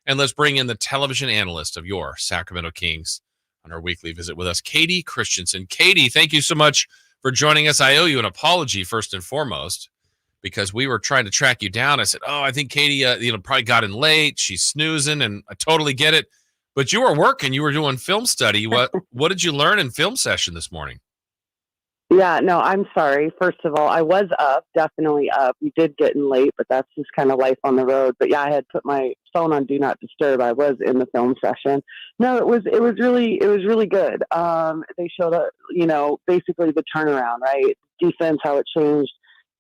And let's bring in the television analyst of your Sacramento Kings on our weekly visit with us, Kayte Christensen. Kayte, thank you so much for joining us. I owe you an apology first and foremost, because we were trying to track you down. I said, I think Kayte, probably got in late. She's snoozing, and I totally get it. But you were working. You were doing film study. What did you learn in film session this morning? Yeah, no, I'm sorry. First of all, I was up, definitely up. We did get in late, but that's just kind of life on the road. But yeah, I had put my phone on Do Not Disturb. I was in the film session. No, it was really good. They showed basically the turnaround, right? Defense, how it changed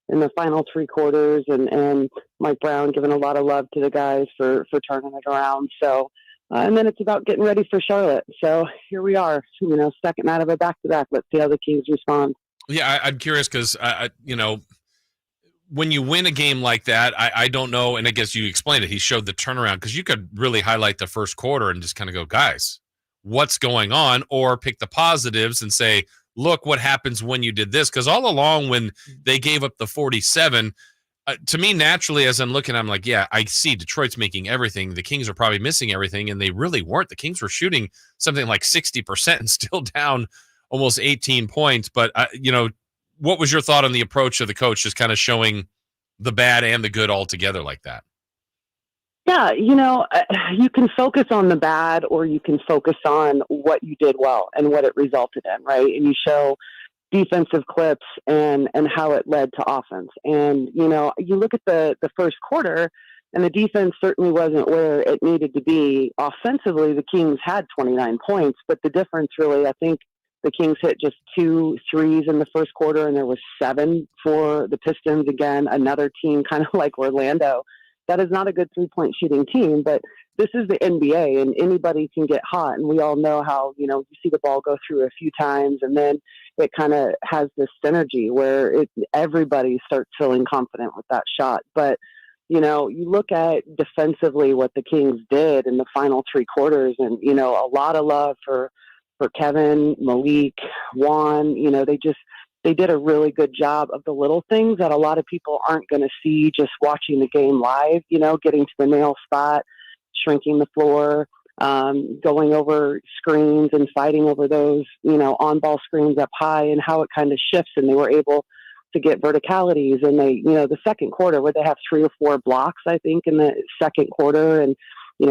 in the final three quarters, and Mike Brown giving a lot of love to the guys for turning it around. So, and then it's about getting ready for Charlotte. So here we are, second night of a back-to-back. Let's see how the Kings respond. Yeah, I'm curious because, when you win a game like that, I don't know, and I guess you explained it. He showed the turnaround because you could really highlight the first quarter and just kind of go, guys, what's going on? Or pick the positives and say, look what happens when you did this. Because all along when they gave up the 47, to me, naturally, as I'm looking, I'm like, yeah, I see Detroit's making everything. The Kings are probably missing everything, and they really weren't. The Kings were shooting something like 60% and still down almost 18 points. But, what was your thought on the approach of the coach, just kind of showing the bad and the good all together like that? Yeah, you can focus on the bad, or you can focus on what you did well and what it resulted in, right? And you show defensive clips and how it led to offense. And, you look at the first quarter, and the defense certainly wasn't where it needed to be. Offensively, the Kings had 29 points, but the difference really, I think the Kings hit just 2 threes in the first quarter, and there was 7 for the Pistons. Again, another team kind of like Orlando. That is not a good three-point shooting team, but this is the NBA, and anybody can get hot. And we all know how, you see the ball go through a few times, and then it kind of has this synergy where everybody starts feeling confident with that shot. But, you look at defensively what the Kings did in the final three quarters, and, a lot of love for Kevin, Malik, Juan. They did a really good job of the little things that a lot of people aren't going to see just watching the game live, getting to the nail spot, shrinking the floor, going over screens and fighting over those, on-ball screens up high, and how it kind of shifts, and they were able to get verticalities. And they, the second quarter where they have 3 or 4 blocks, I think, in the second quarter, and,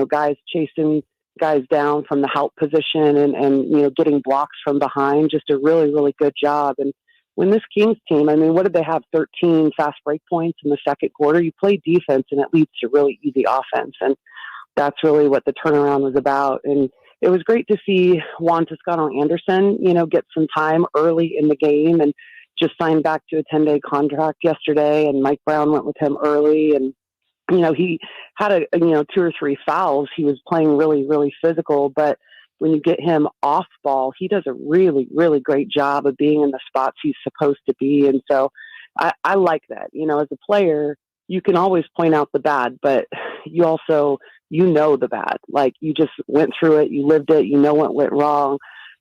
guys chasing guys down from the help position and getting blocks from behind, just a really, really good job. And when this Kings team, what did they have? 13 fast break points in the second quarter. You play defense, and it leads to really easy offense. And that's really what the turnaround was about. And it was great to see Juan Toscano-Anderson, get some time early in the game, and just signed back to a 10-day contract yesterday. And Mike Brown went with him early, and he had 2 or 3 fouls. He was playing really, really physical, but when you get him off ball, he does a really, really great job of being in the spots he's supposed to be. And so I like that. As a player, you can always point out the bad, but you also, the bad. Like, you just went through it, you lived it, what went wrong.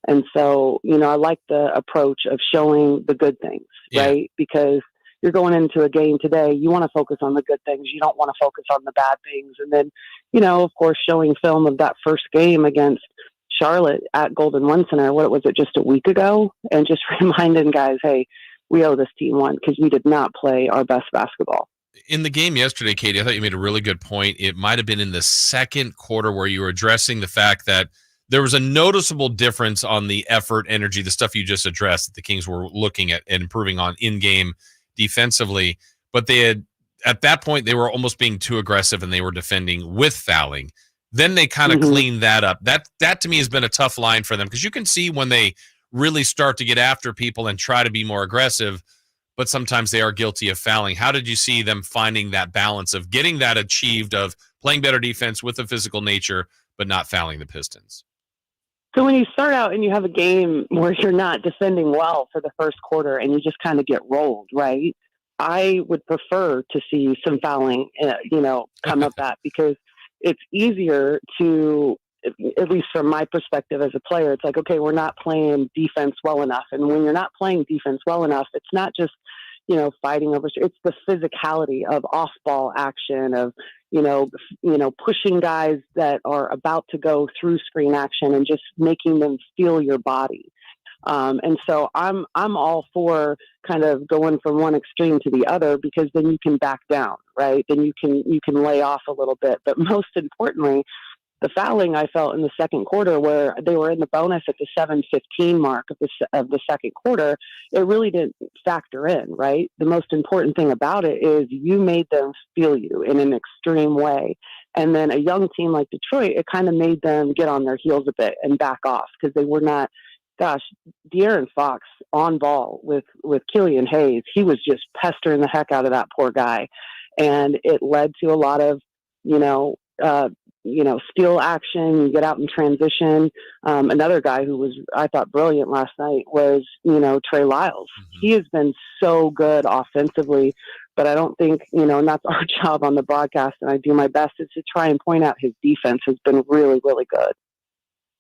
And so, I like the approach of showing the good things, right? Because you're going into a game today, you want to focus on the good things. You don't want to focus on the bad things. And then, of course, showing film of that first game against Charlotte at Golden One Center, what was it, just a week ago? And just reminding guys, hey, we owe this team one, because we did not play our best basketball. In the game yesterday, Kayte, I thought you made a really good point. It might have been in the second quarter where you were addressing the fact that there was a noticeable difference on the effort, energy, the stuff you just addressed that the Kings were looking at and improving on in-game defensively. But they had, at that point, they were almost being too aggressive, and they were defending with fouling. Then they kind of cleaned that up. That to me has been a tough line for them, because you can see when they really start to get after people and try to be more aggressive, but sometimes they are guilty of fouling. How did you see them finding that balance of getting that achieved, of playing better defense with a physical nature, but not fouling the Pistons? So when you start out and you have a game where you're not defending well for the first quarter and you just kind of get rolled, right? I would prefer to see some fouling, come up that, because it's easier to, at least from my perspective as a player, it's like, okay, we're not playing defense well enough. And when you're not playing defense well enough, it's not just, fighting over. It's the physicality of off-ball action, of pushing guys that are about to go through screen action and just making them feel your body. And so I'm all for kind of going from one extreme to the other, because then you can back down, right? Then you can lay off a little bit. But most importantly, the fouling I felt in the second quarter, where they were in the bonus at the 7:15 mark of the second quarter, it really didn't factor in, right? The most important thing about it is you made them feel you in an extreme way. And then a young team like Detroit, it kind of made them get on their heels a bit and back off, because they were not, De'Aaron Fox on ball with Killian Hayes. He was just pestering the heck out of that poor guy. And it led to a lot of, steal action. You get out in transition. Another guy who was, I thought, brilliant last night was, Trey Lyles. Mm-hmm. He has been so good offensively, but I don't think, and that's our job on the broadcast, and I do my best, is to try and point out his defense has been really, really good.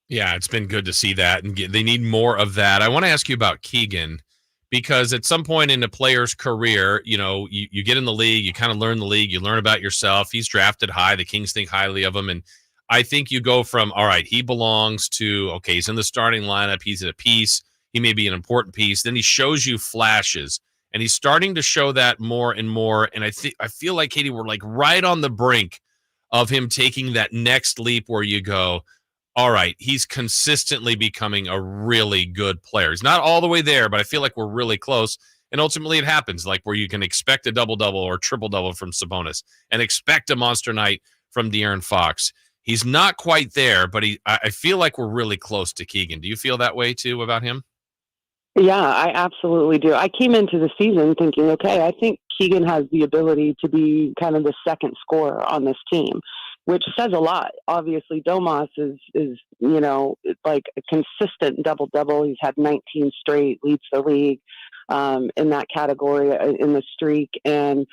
Yeah, it's been good to see that, and they need more of that. I want to ask you about Keegan, because at some point in a player's career, you get in the league, you kind of learn the league, you learn about yourself. He's drafted high. The Kings think highly of him. And I think you go from, all right, he belongs to, okay, he's in the starting lineup. He's a piece. He may be an important piece. Then he shows you flashes, and he's starting to show that more and more. And I feel like, Kayte, we're like right on the brink of him taking that next leap where you go, all right, he's consistently becoming a really good player. He's not all the way there, but I feel like we're really close. And ultimately it happens, like where you can expect a double-double or triple-double from Sabonis and expect a monster night from De'Aaron Fox. He's not quite there, but I feel like we're really close to Keegan. Do you feel that way too about him? Yeah, I absolutely do. I came into the season thinking, okay, I think Keegan has the ability to be kind of the second scorer on this team, which says a lot. Obviously, Domas is like a consistent double-double. He's had 19 straight, leads the league in that category in the streak. And,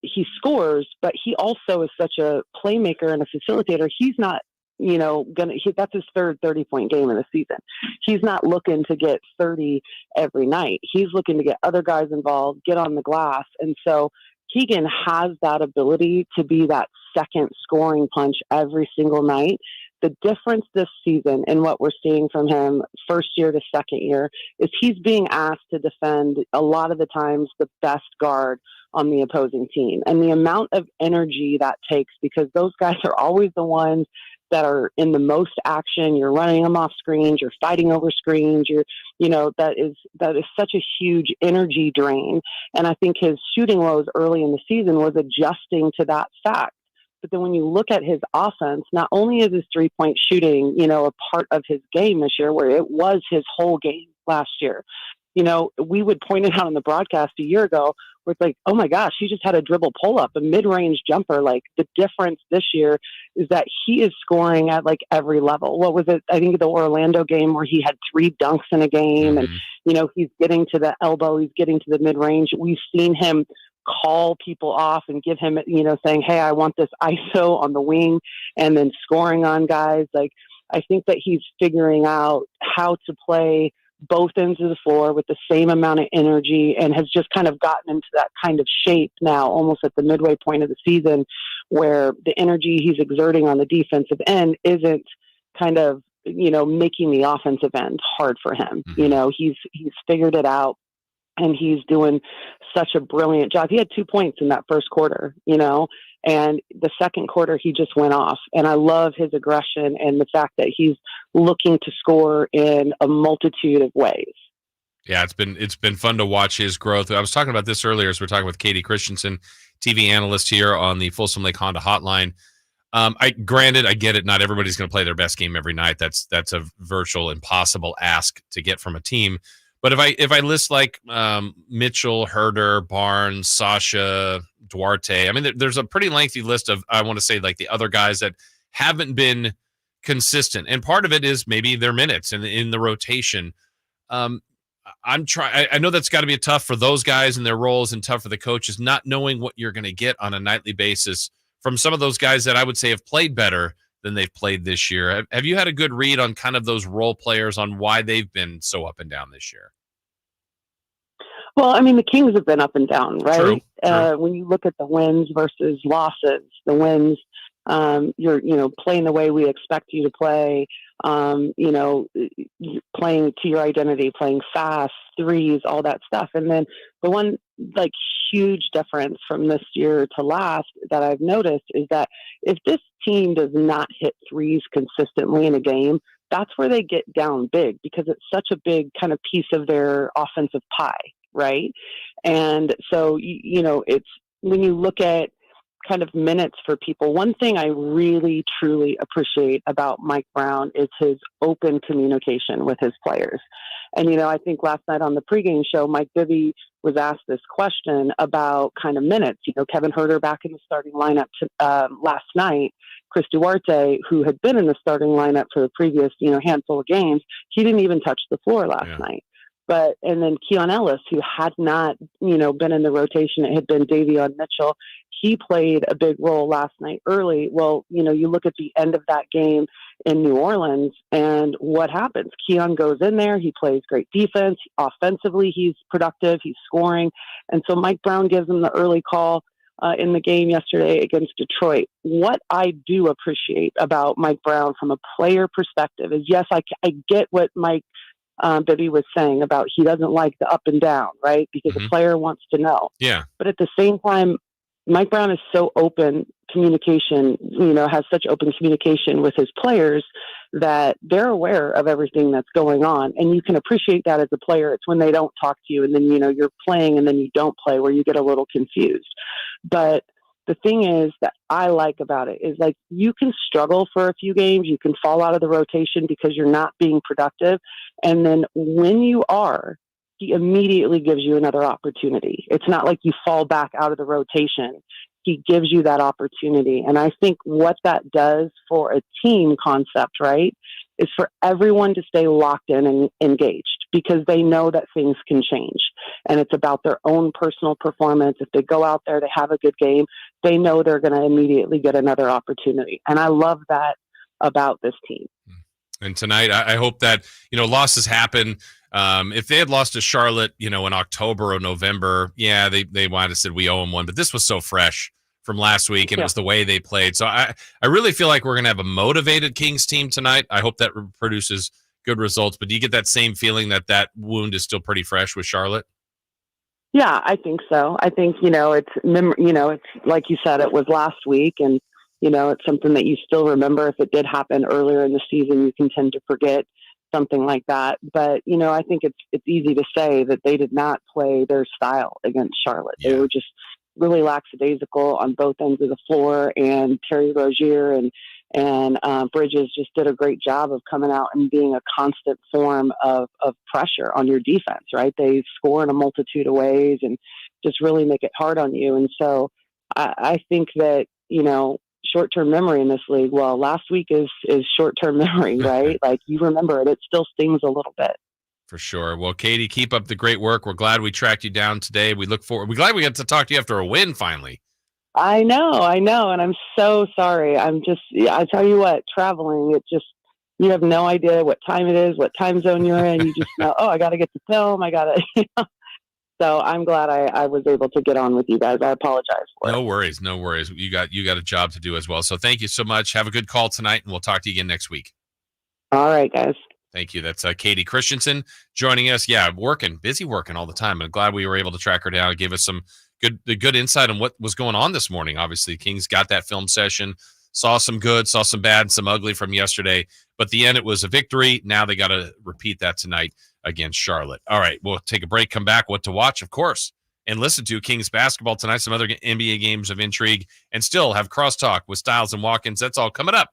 he scores, but he also is such a playmaker and a facilitator. He's not, that's his third 30-point game of the season. He's not looking to get 30 every night. He's looking to get other guys involved, get on the glass. And so Keegan has that ability to be that second scoring punch every single night. The difference this season and what we're seeing from him first year to second year is he's being asked to defend a lot of the times the best guard on the opposing team. And the amount of energy that takes, because those guys are always the ones that are in the most action. You're running them off screens, you're fighting over screens, that is such a huge energy drain. And I think his shooting woes early in the season was adjusting to that fact. But then when you look at his offense, not only is his 3-point shooting, a part of his game this year, where it was his whole game last year. We would point it out on the broadcast a year ago, where it's like, oh my gosh, he just had a dribble pull up, a mid-range jumper. Like, the difference this year is that he is scoring at like every level. What was it? I think the Orlando game where he had 3 dunks in a game, and, he's getting to the elbow, he's getting to the mid-range. We've seen him call people off and give him, saying, hey, I want this ISO on the wing, and then scoring on guys. Like, I think that he's figuring out how to play both ends of the floor with the same amount of energy, and has just kind of gotten into that kind of shape now, almost at the midway point of the season, where the energy he's exerting on the defensive end isn't kind of, making the offensive end hard for him. Mm-hmm. He's figured it out, and he's doing such a brilliant job. He had 2 points in that first quarter, and the second quarter he just went off. And I love his aggression and the fact that he's looking to score in a multitude of ways. Yeah, it's been fun to watch his growth. I was talking about this earlier as we're talking with Kayte Christensen, TV analyst here on the Folsom Lake Honda Hotline. I get it. Not everybody's going to play their best game every night. That's a virtual impossible ask to get from a team. But if I list like Mitchell, Herder, Barnes, Sasha, Duarte, I mean, there's a pretty lengthy list of, I want to say, like the other guys that haven't been consistent. And part of it is maybe their minutes and in the rotation. I know that's got to be tough for those guys and their roles, and tough for the coaches, not knowing what you're going to get on a nightly basis from some of those guys that I would say have played better than they've played this year. Have you had a good read on kind of those role players, on why they've been so up and down this year? Well, I mean, the Kings have been up and down, right? True. When you look at the wins versus losses, the wins, you're, playing the way we expect you to play, playing to your identity, playing fast, threes, all that stuff. And then the one like huge difference from this year to last that I've noticed is that if this team does not hit threes consistently in a game, that's where they get down big because it's such a big kind of piece of their offensive pie, right? And so, it's when you look at kind of minutes for people, one thing I really, truly appreciate about Mike Brown is his open communication with his players. And, I think last night on the pregame show, Mike Bibby was asked this question about kind of minutes. Kevin Huerter back in the starting lineup last night. Chris Duarte, who had been in the starting lineup for the previous, handful of games, he didn't even touch the floor last night. And then Keon Ellis, who had not, been in the rotation, it had been Davion Mitchell. He played a big role last night early. Well, you look at the end of that game in New Orleans and what happens? Keon goes in there. He plays great defense. Offensively, he's productive. He's scoring. And so Mike Brown gives him the early call in the game yesterday against Detroit. What I do appreciate about Mike Brown from a player perspective is, yes, I get what Mike Bibby was saying about he doesn't like the up and down, right? Because the player wants to know. Yeah. But at the same time, Mike Brown is so open communication, has such open communication with his players that they're aware of everything that's going on. And you can appreciate that as a player. It's when they don't talk to you and then, you're playing and then you don't play where you get a little confused. But the thing is that I like about it is like you can struggle for a few games. You can fall out of the rotation because you're not being productive. And then when you are, he immediately gives you another opportunity. It's not like you fall back out of the rotation. He gives you that opportunity. And I think what that does for a team concept, right, is for everyone to stay locked in and engaged because they know that things can change. And it's about their own personal performance. If they go out there, they have a good game, they know they're going to immediately get another opportunity. And I love that about this team. And tonight, I hope that, losses happen. If they had lost to Charlotte, in October or November, they might have said we owe them one. But this was so fresh from last week, and it was the way they played. So I really feel like we're going to have a motivated Kings team tonight. I hope that produces good results. But do you get that same feeling that wound is still pretty fresh with Charlotte? Yeah, I think so. I think, it's like you said, it was last week, and it's something that you still remember. If it did happen earlier in the season, you can tend to forget something like that. But, I think it's easy to say that they did not play their style against Charlotte. Yeah. They were just really lackadaisical on both ends of the floor, and Terry Rozier and Bridges just did a great job of coming out and being a constant form of pressure on your defense, right? They score in a multitude of ways and just really make it hard on you. And so I think that, short-term memory in this league, well, last week is short-term memory, right? Like you remember it, it still stings a little bit. For sure. Well, Kayte, keep up the great work. We're glad we tracked you down today. We're glad we got to talk to you after a win finally. I know. And I'm so sorry. I tell you what, traveling, you have no idea what time it is, what time zone you're in. You just know, I got to get to film. I got to, So I'm glad I was able to get on with you guys. I apologize for it. No worries. You got a job to do as well. So thank you so much. Have a good call tonight, and we'll talk to you again next week. All right, guys. Thank you. That's Kayte Christensen joining us. Yeah, busy working all the time. I'm glad we were able to track her down and give us some good insight on what was going on this morning. Obviously, Kings got that film session, saw some good, saw some bad, some ugly from yesterday. But at the end, it was a victory. Now they got to repeat that tonight against Charlotte. All right, we'll take a break, come back, what to watch, of course, and listen to Kings basketball tonight, some other NBA games of intrigue, and still have crosstalk with Styles and Watkins. That's all coming up